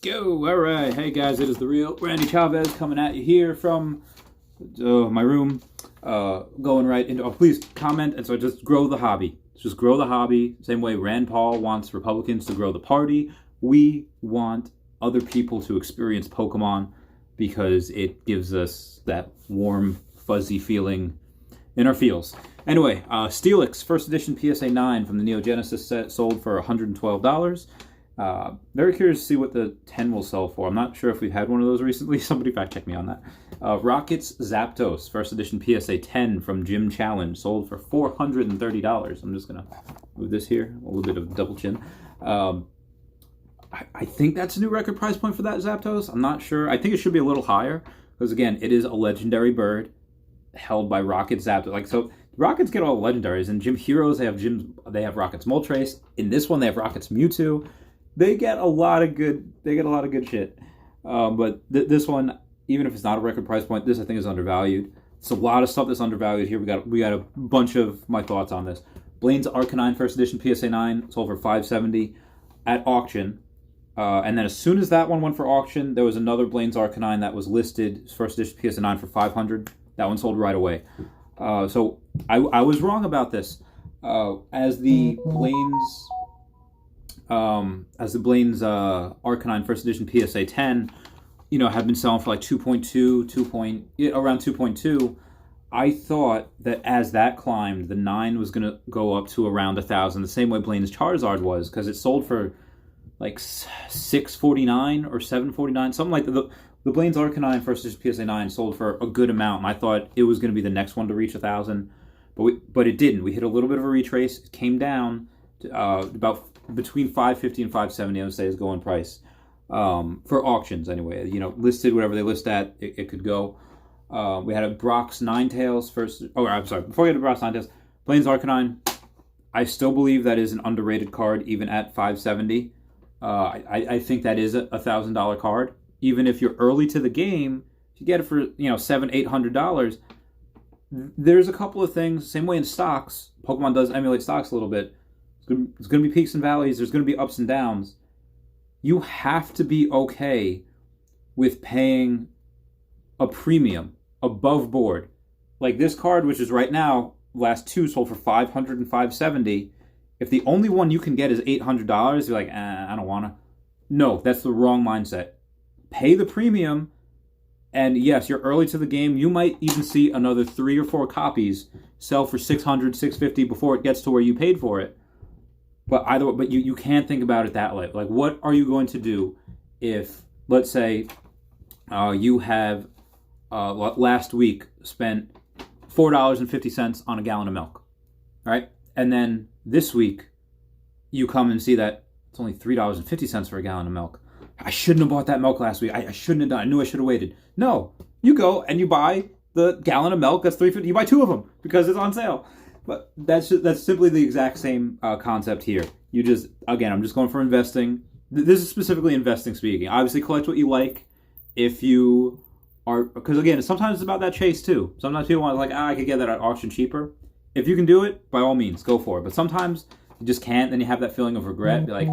go. All right. Hey, guys, it is the real Randy Chavez coming at you here from my room. Going right into... Oh, please comment. And so just grow the hobby. Just grow the hobby. Same way Rand Paul wants Republicans to grow the party. We want other people to experience Pokemon because it gives us that warm, fuzzy feeling in our feels. Anyway, Steelix, first edition PSA 9 from the Neo Genesis set, sold for $112. Very curious to see what the 10 will sell for. I'm not sure if we've had one of those recently. Somebody fact check me on that. Rockets Zapdos, first edition PSA 10 from Gym Challenge, sold for $430. I'm just going to move this here. A little bit of double chin. I think that's a new record price point for that Zapdos. I'm not sure. I think it should be a little higher because, again, it is a legendary bird held by Rocket Zapdos. Like, so Rockets get all the legendaries. In Gym Heroes, they have Rockets Moltres. In this one, they have Rockets Mewtwo. They get a lot of good shit. But this one, even if it's not a record price point, this I think is undervalued. It's a lot of stuff that's undervalued here. We got a bunch of my thoughts on this. Blaine's Arcanine first edition PSA 9 sold for $570 at auction. And then as soon as that one went for auction, there was another Blaine's Arcanine that was listed first edition PSA 9 for $500. That one sold right away. So I was wrong about this. As the Blaine's Arcanine first edition PSA 10, have been selling for like 2.2, around 2.2. I thought that as that climbed, the 9 was going to go up to around 1,000, the same way Blaine's Charizard was, because it sold for like $649 or $749, something like that. The Blaine's Arcanine first edition PSA 9 sold for a good amount, and I thought it was going to be the next one to reach 1,000, but it didn't. We hit a little bit of a retrace. It came down to about between $550 and $570, I would say, is going price for auctions anyway. Listed whatever they list at, it could go. We had a Brock's Ninetales first. Oh, I'm sorry. Before we get to Brock's Ninetales, Blaine's Arcanine, I still believe that is an underrated card, even at $570. I think that is a $1,000 card. Even if you're early to the game, if you get it for $700-800, there's a couple of things. Same way in stocks, Pokemon does emulate stocks a little bit. It's going to be peaks and valleys. There's going to be ups and downs. You have to be okay with paying a premium above board. Like this card, which is right now, last two sold for $500 and $570. If the only one you can get is $800, you're like, I don't want to. No, that's the wrong mindset. Pay the premium, and yes, you're early to the game. You might even see another 3 or 4 copies sell for $600, $650 before it gets to where you paid for it. But you can't think about it that way. Like, what are you going to do if, let's say, you have last week spent $4.50 on a gallon of milk, right? And then this week you come and see that it's only $3.50 for a gallon of milk. I shouldn't have bought that milk last week. I shouldn't have done. I knew I should have waited. No, you go and you buy the gallon of milk. That's $3.50. You buy 2 of them because it's on sale. But that's simply the exact same concept here. I'm just going for investing. This is specifically investing speaking. Obviously, collect what you like. If you are, because again, sometimes it's about that chase too. Sometimes people want I could get that at auction cheaper. If you can do it, by all means, go for it. But sometimes you just can't. Then you have that feeling of regret. Be like,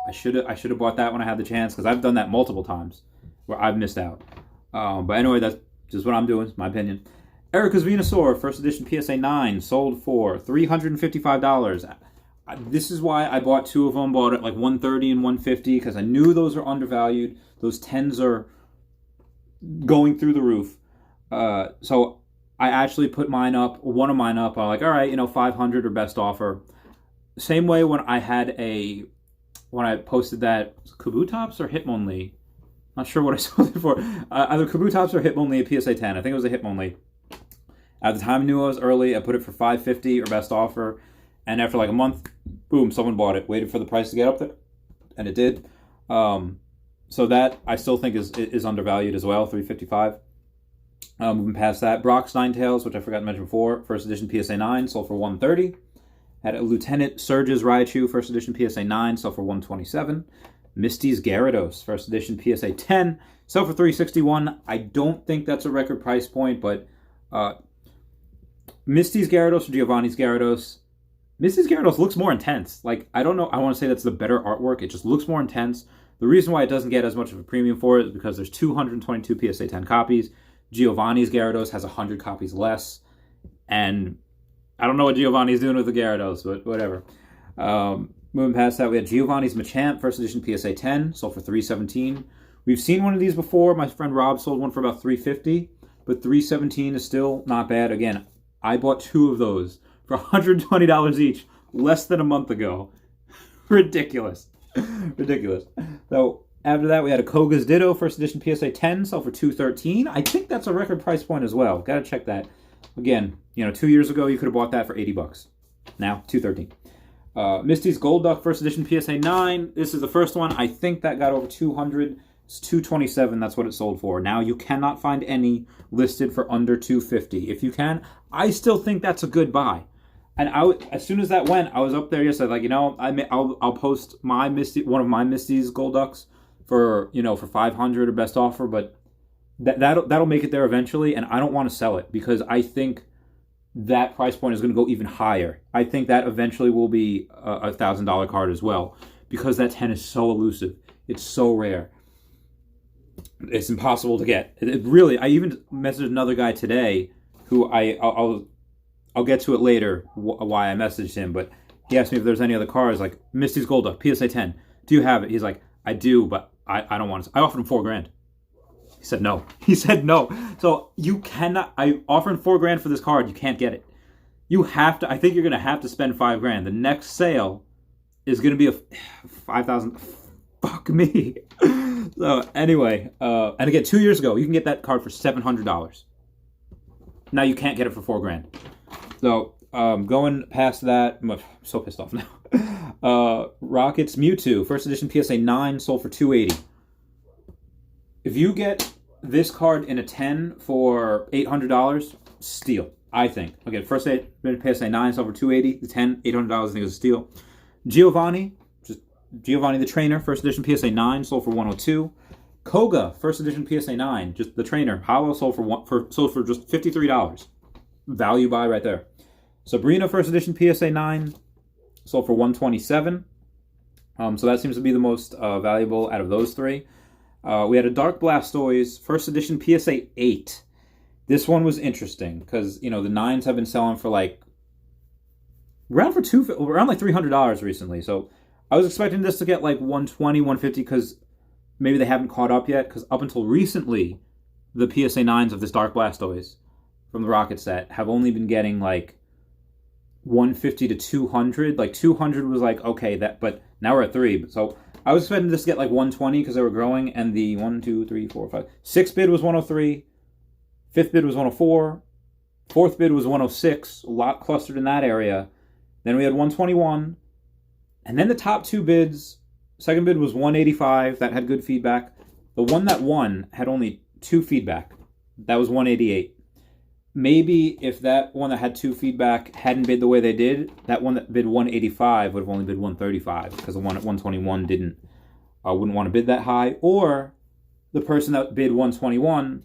I should have bought that when I had the chance, because I've done that multiple times where I've missed out. But anyway, that's just what I'm doing. It's my opinion. Erica's Venusaur, first edition PSA 9, sold for $355. This is why I bought 2 of them. Bought it like $130 and $150 because I knew those are undervalued. Those 10s are going through the roof. So I actually put one of mine up. I'm like, all right, $500 or best offer. Same way when I posted that, Kabutops or Hitmonlee? Not sure what I sold it for. Either Kabutops or Hitmonlee at PSA 10. I think it was a Hitmonlee. At the time, I knew I was early. I put it for $550 or best offer. And after like a month, boom, someone bought it. Waited for the price to get up there. And it did. So that I still think is undervalued as well, $355. Moving past that, Brock's Ninetales, which I forgot to mention before, first edition PSA 9, sold for $130. Had a Lieutenant Surge's Raichu, first edition PSA 9, sold for $127. Misty's Gyarados, first edition PSA 10, sold for $361. I don't think that's a record price point, but Misty's Gyarados or Giovanni's Gyarados, Misty's Gyarados looks more intense. Like, I don't know, I want to say that's the better artwork. It just looks more intense. The reason why it doesn't get as much of a premium for it is because there's 222 PSA 10 copies. Giovanni's Gyarados has 100 copies less. And I don't know what Giovanni's doing with the Gyarados, but whatever. Moving past that, we had Giovanni's Machamp, first edition PSA 10, sold for $317. We've seen one of these before. My friend Rob sold one for about $350, but $317 is still not bad. Again, I bought 2 of those for $120 each less than a month ago. Ridiculous. Ridiculous. So after that, we had a Koga's Ditto, first edition PSA 10, sold for $213. I think that's a record price point as well. Got to check that. Again, 2 years ago, you could have bought that for $80. Now, $213. Misty's Golduck, first edition PSA 9. This is the first one. I think that got over 200. It's $227. That's what it sold for. Now, you cannot find any listed for under $250. If you can, I still think that's a good buy. And as soon as that went, I was up there yesterday, I'll post one of my Misty's Golducks for $500 or best offer, but that'll make it there eventually, and I don't want to sell it because I think that price point is going to go even higher. I think that eventually will be a $1,000 card as well because that 10 is so elusive. It's so rare. It's impossible to get. It really, I even messaged another guy today who I'll get to it later why I messaged him, but he asked me if there's any other cards like Misty's Golduck, PSA 10. Do you have it? He's like, I do, but I don't want to. I offered him $4,000. He said no. He said no. So you cannot. I offered $4,000 for this card. You can't get it. You have to. I think you're going to have to spend $5,000. The next sale is going to be a $5,000. Fuck me. So anyway, and again, 2 years ago, you can get that card for $700. Now you can't get it for $4,000. So going past that, I'm so pissed off now. Rocket's Mewtwo, first edition PSA 9, sold for $280. If you get this card in a 10 for $800, steal, I think. Okay, first PSA 9, sold for $280. The 10, $800, I think is a steal. Giovanni the Trainer, first edition PSA 9, sold for $102. Koga, first edition PSA 9, just the trainer, hollow, sold for just $53. Value buy right there. Sabrina, first edition PSA 9, sold for $127. So that seems to be the most valuable out of those three. We had a Dark Blastoise, first edition PSA 8. This one was interesting because, the 9s have been selling for around $300 recently. So I was expecting this to get like $120, $150 because maybe they haven't caught up yet. Because up until recently, the PSA 9s of this Dark Blastoise from the Rocket set have only been getting like $150 to $200. Like $200 was like, okay, but now we're at $300. So I was expecting this to get like $120 because they were growing, and the 1, 2, 3, 4, 5, 6th bid was $103, 5th bid was $104, 4th bid was $106, a lot clustered in that area. Then we had $121, and then the top 2 bids, second bid was $185, that had good feedback. The one that won had only 2 feedback, that was $188. Maybe if that one that had 2 feedback hadn't bid the way they did, that one that bid $185 would have only bid $135 because the one at $121 wouldn't want to bid that high. Or the person that bid $121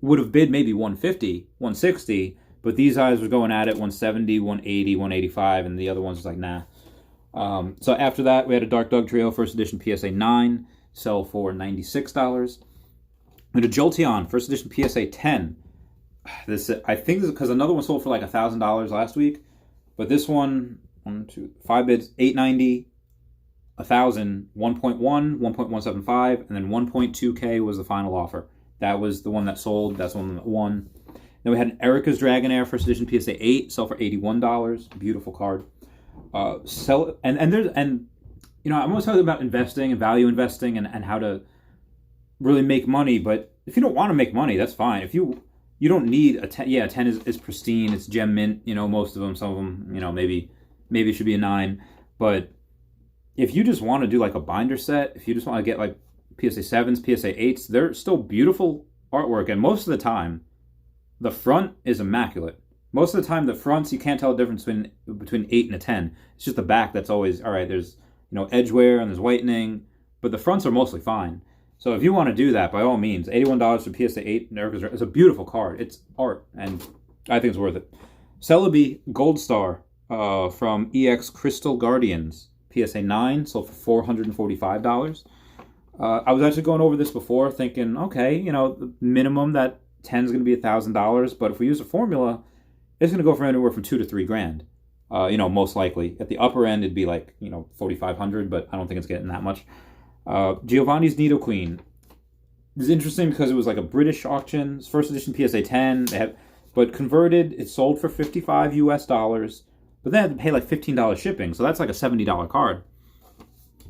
would have bid maybe $150, $160, but these guys were going at it $170, $180, $185, and the other ones was like, nah. So after that, we had a Dark Dugtrio, first edition PSA 9, sell for $96. We had a Jolteon, first edition PSA 10. I think this is because another one sold for like $1,000 last week, but this one, 5 bids, $890, $1,000, 1.1, 1.175, and then 1.2K was the final offer. That was the one that sold. That's the one that won. Then we had an Erica's Dragonair, first edition PSA 8, sell for $81. Beautiful card. I'm always talking about investing and value investing and how to really make money. But if you don't want to make money, that's fine. If you don't need a 10. Yeah, a 10 is pristine. It's gem mint. Most of them. Some of them. Maybe it should be a 9. But if you just want to do like a binder set, if you just want to get like PSA 7s, PSA 8s, they're still beautiful artwork. And most of the time, the front is immaculate. Most of the time, the fronts, you can't tell the difference between 8 and a 10. It's just the back that's always, all right, there's edge wear and there's whitening. But the fronts are mostly fine. So if you want to do that, by all means, $81 for PSA 8. It's a beautiful card. It's art, and I think it's worth it. Celebi Gold Star from EX Crystal Guardians, PSA 9, sold for $445. I was actually going over this before, thinking, okay, you know, the minimum that 10 is going to be $1,000, but if we use a formula, it's going to go for anywhere from $2 to $3 grand. You know, most likely. At the upper end, it'd be like, you know, 4,500, but I don't think it's getting that much. Giovanni's Nidoqueen is interesting because it was like a British auction. It's first edition PSA 10. But converted, it sold for $55 US. But then I had to pay like $15 shipping, so that's like a $70 card.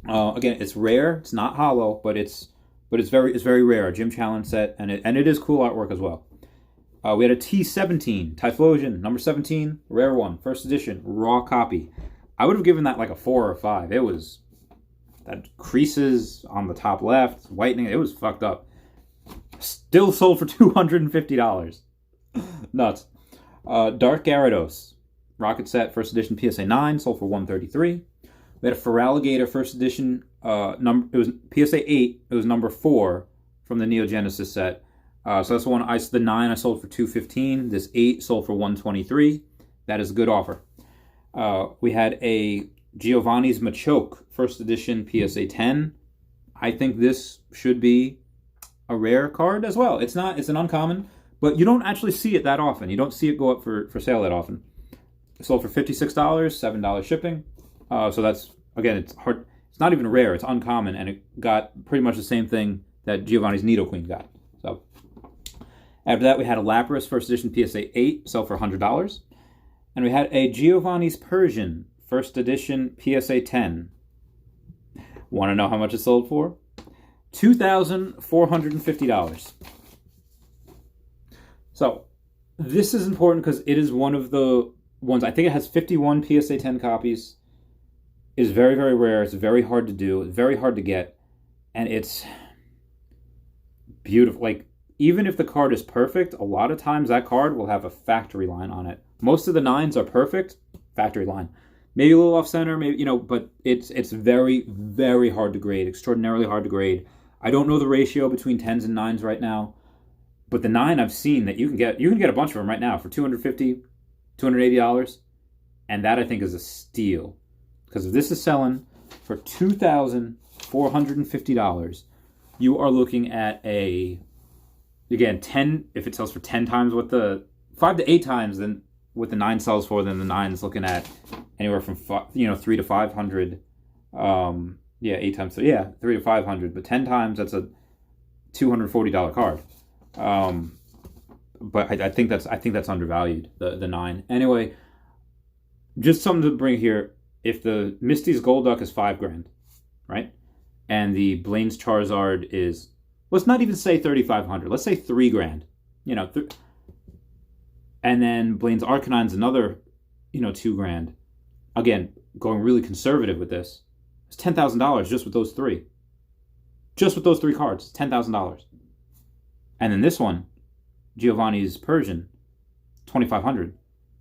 Again, it's rare. It's not hollow, but it's very rare. A gym challenge set, and it is cool artwork as well. We had a T17 Typhlosion number 17, rare one, first edition, raw copy. I would have given that like a 4 or 5. It was that creases on the top left, whitening. It was fucked up. Still sold for $250. Nuts. Dark Gyarados rocket set, first edition PSA 9, sold for $133. We had a Feraligatr first edition. It was PSA 8. It was number 4 from the Neo Genesis set. So that's the one. The 9 I sold for $215. This 8 sold for $123. That is a good offer. We had a Giovanni's Machoke first edition PSA 10. I think this should be a rare card as well. It's not. It's an uncommon, but you don't actually see it that often. You don't see it go up for sale that often. It sold for $56, $7 shipping. So that's, again, it's hard. It's not even rare. It's uncommon, and it got pretty much the same thing that Giovanni's Nidoqueen got. So after that, we had a Lapras first edition PSA 8, sell for $100. And we had a Giovanni's Persian first edition PSA 10. Want to know how much it sold for? $2,450. So this is important because it is one of the ones, I think it has 51 PSA 10 copies. It is very, very rare. It's very hard to do. It's very hard to get. And it's beautiful. Like, even if the card is perfect, a lot of times that card will have a factory line on it. Most of the 9s are perfect, factory line. Maybe a little off center, maybe, you know, but it's very, very hard to grade, extraordinarily hard to grade. I don't know the ratio between 10s and 9s right now, but the 9 I've seen that you can get a bunch of them right now for $250, $280, and that I think is a steal. Because if this is selling for $2,450, you are looking at again, 10, if it sells for 10 times what the 5 to 8 times then what the 9 sells for, then the 9 is looking at anywhere from 3 to 500. 8 times 3, 3 to 500, but 10 times that's a $240 card. But I think that's undervalued, the 9. Anyway, just something to bring here. If the Misty's Golduck is $5,000, right, and the Blaine's Charizard is, let's not even say $3,500. Let's say $3,000. You know, and then Blaine's Arcanine's another, $2,000. Again, going really conservative with this, it's $10,000 just with those 3. Just with those 3 cards, $10,000. And then this one, Giovanni's Persian, $2,500.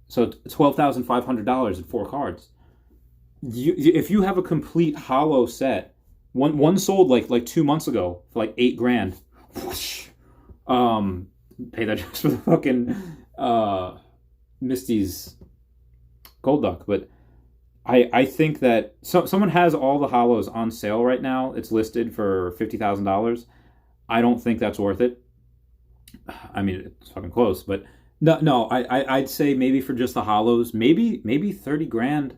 So $12,500 at 4 cards. If you have a complete hollow set, one sold like 2 months ago for like $8,000. Whoosh. Pay that just for the fucking Misty's Golduck. But I think that someone has all the hollows on sale right now. It's listed for $50,000. I don't think that's worth it. I mean, it's fucking close, but no. I'd say maybe for just the hollows, maybe $30,000.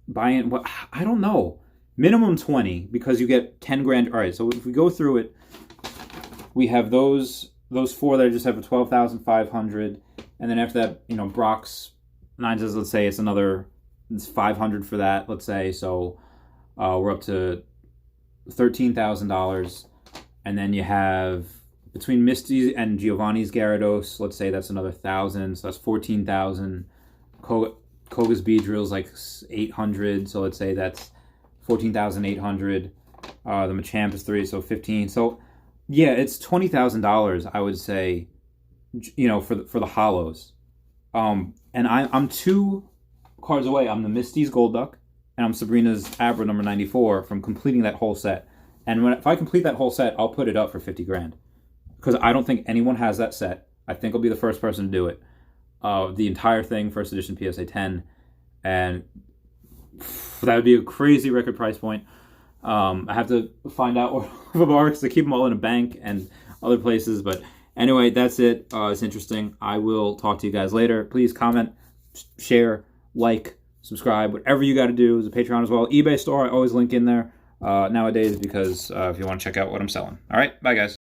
Buying, well, I don't know. Minimum 20 because you get $10,000. All right, so if we go through it, we have those 4 that I just have for $12,500, and then after that, Brock's 9s. Let's say it's $500 for that. Let's say so. We're up to $13,000, and then you have between Misty and Giovanni's Gyarados. Let's say that's another $1,000, so that's $14,000. Koga's Beedrill's like $800, so let's say that's $14,800. The Machamp is $3, so $15,000. So yeah, it's $20,000. I would say, for the hollows. And I'm 2 cards away. I'm the Misty's Golduck, and I'm Sabrina's Abra number 94 from completing that whole set. And if I complete that whole set, I'll put it up for $50,000 because I don't think anyone has that set. I think I'll be the first person to do it. The entire thing, first edition PSA 10, and that would be a crazy record price point. I have to find out where the bar because I keep them all in a bank and other places. But anyway, that's it. It's interesting. I will talk to you guys later. Please comment, share, like, subscribe, whatever you got to do. There's a Patreon as well. eBay store, I always link in there nowadays because if you want to check out what I'm selling. All right, bye guys.